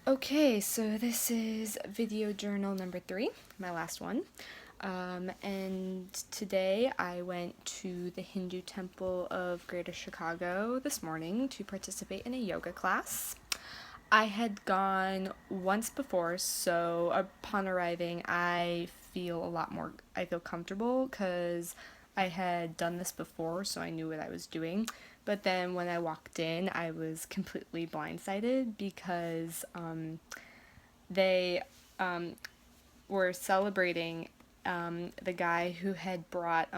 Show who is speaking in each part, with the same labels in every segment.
Speaker 1: Okay, so this is video journal number 3, my last one. And today I went to the Hindu temple of Greater Chicago this morning to participate in a yoga class. I had gone once before, so upon arriving, I feel comfortable because I had done this before, so I knew what I was doing. But then when I walked in, I was completely blindsided because they were celebrating the guy who had brought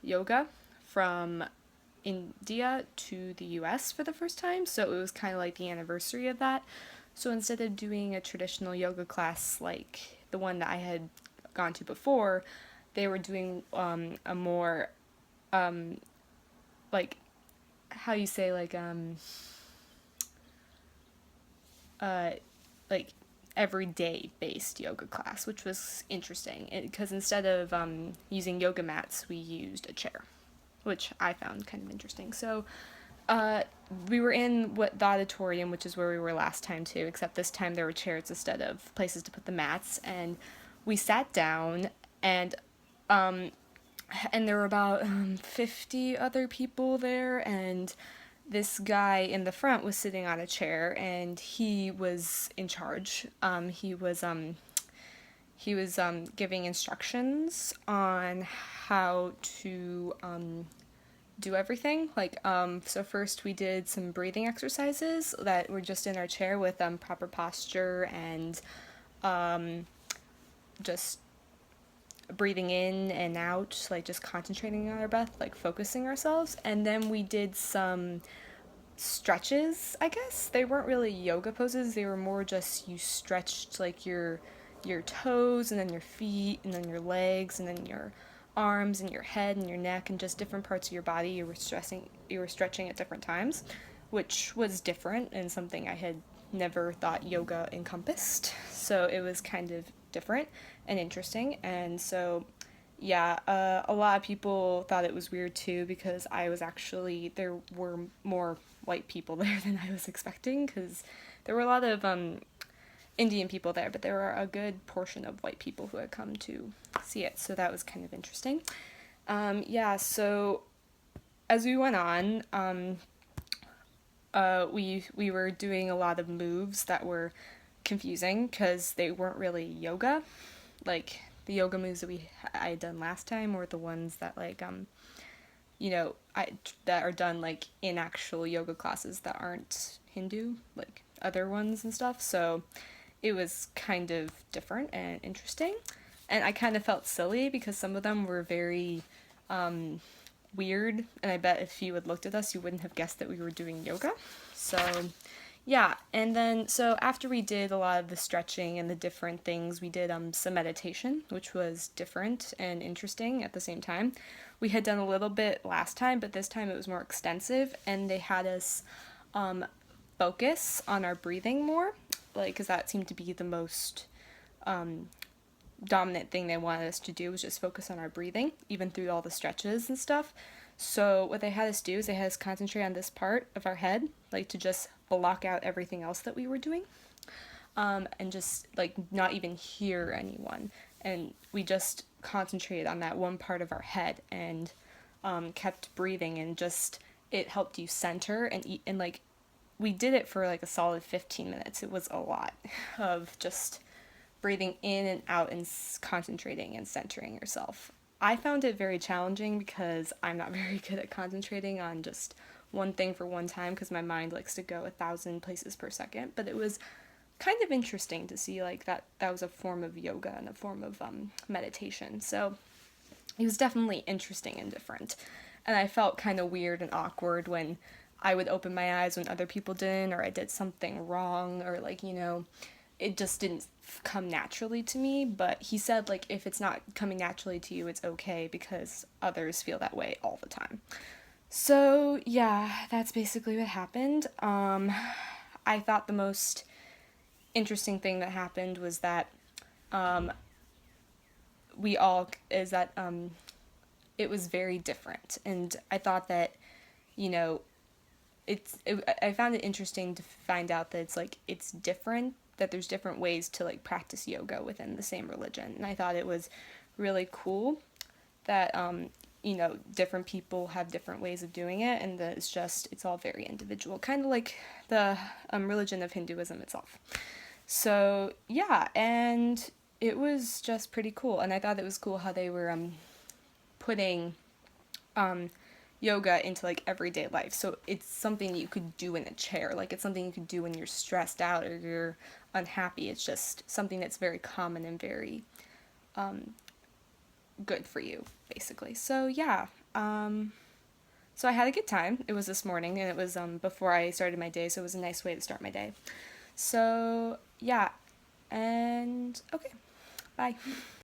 Speaker 1: yoga from India to the US for the first time. So it was kind of like the anniversary of that. So instead of doing a traditional yoga class like the one that I had gone to before, they were doing a more, like, how you say, uh, like everyday based yoga class, which was interesting because instead of using yoga mats, we used a chair, which I found kind of interesting. So uh, we were in the auditorium, which is where we were last time too, except this time there were chairs instead of places to put the mats, and we sat down and um, and there were about 50 other people there, and this guy in the front was sitting on a chair and he was in charge. He was giving instructions on how to do everything. So first we did some breathing exercises that were just in our chair with proper posture and just breathing in and out, like just concentrating on our breath, like focusing ourselves. And then we did some stretches, I guess. They weren't really yoga poses, they were more just you stretched like your toes and then your feet and then your legs and then your arms and your head and your neck and just different parts of your body you were stretching at different times, which was different and something I had never thought yoga encompassed. So it was kind of different and interesting. And so yeah, a lot of people thought it was weird too because there were more white people there than I was expecting because there were a lot of Indian people there, but there were a good portion of white people who had come to see it, so that was kind of interesting. Yeah, so as we went on, we were doing a lot of moves that were confusing because they weren't really yoga. Like the yoga moves that I had done last time were the ones that that are done like in actual yoga classes that aren't Hindu, like other ones and stuff. So it was kind of different and interesting. And I kind of felt silly because some of them were very weird, and I bet if you had looked at us, you wouldn't have guessed that we were doing yoga. So, yeah, and then so after we did a lot of the stretching and the different things, we did some meditation, which was different and interesting at the same time. We had done a little bit last time, but this time it was more extensive, and they had us um, focus on our breathing more, like because that seemed to be the most dominant thing they wanted us to do was just focus on our breathing, even through all the stretches and stuff. So what they had us do is they had us concentrate on this part of our head, like to just block out everything else that we were doing, and just like not even hear anyone. And we just concentrated on that one part of our head and kept breathing, and just it helped you center and eat, and like we did it for like a solid 15 minutes. It was a lot of just breathing in and out and concentrating and centering yourself. I found it very challenging because I'm not very good at concentrating on just one thing for one time because my mind likes to go 1,000 places per second. But it was kind of interesting to see like that was a form of yoga and a form of meditation. So it was definitely interesting and different. And I felt kind of weird and awkward when I would open my eyes when other people didn't, or I did something wrong, or it just didn't come naturally to me. But he said like if it's not coming naturally to you, it's okay because others feel that way all the time. So yeah, that's basically what happened. I thought the most interesting thing that happened was that um, we all is that it was very different, and I thought that you know I found it interesting to find out that it's different that there's different ways to like practice yoga within the same religion. And I thought it was really cool that different people have different ways of doing it, and that it's all very individual, kind of like the religion of Hinduism itself. So yeah, and it was just pretty cool, and I thought it was cool how they were putting yoga into like everyday life. So it's something you could do in a chair, like it's something you could do when you're stressed out or you're unhappy. It's just something that's very common and very good for you, basically. So yeah, so I had a good time. It was this morning, and it was before I started my day, so it was a nice way to start my day. So yeah, and okay, bye.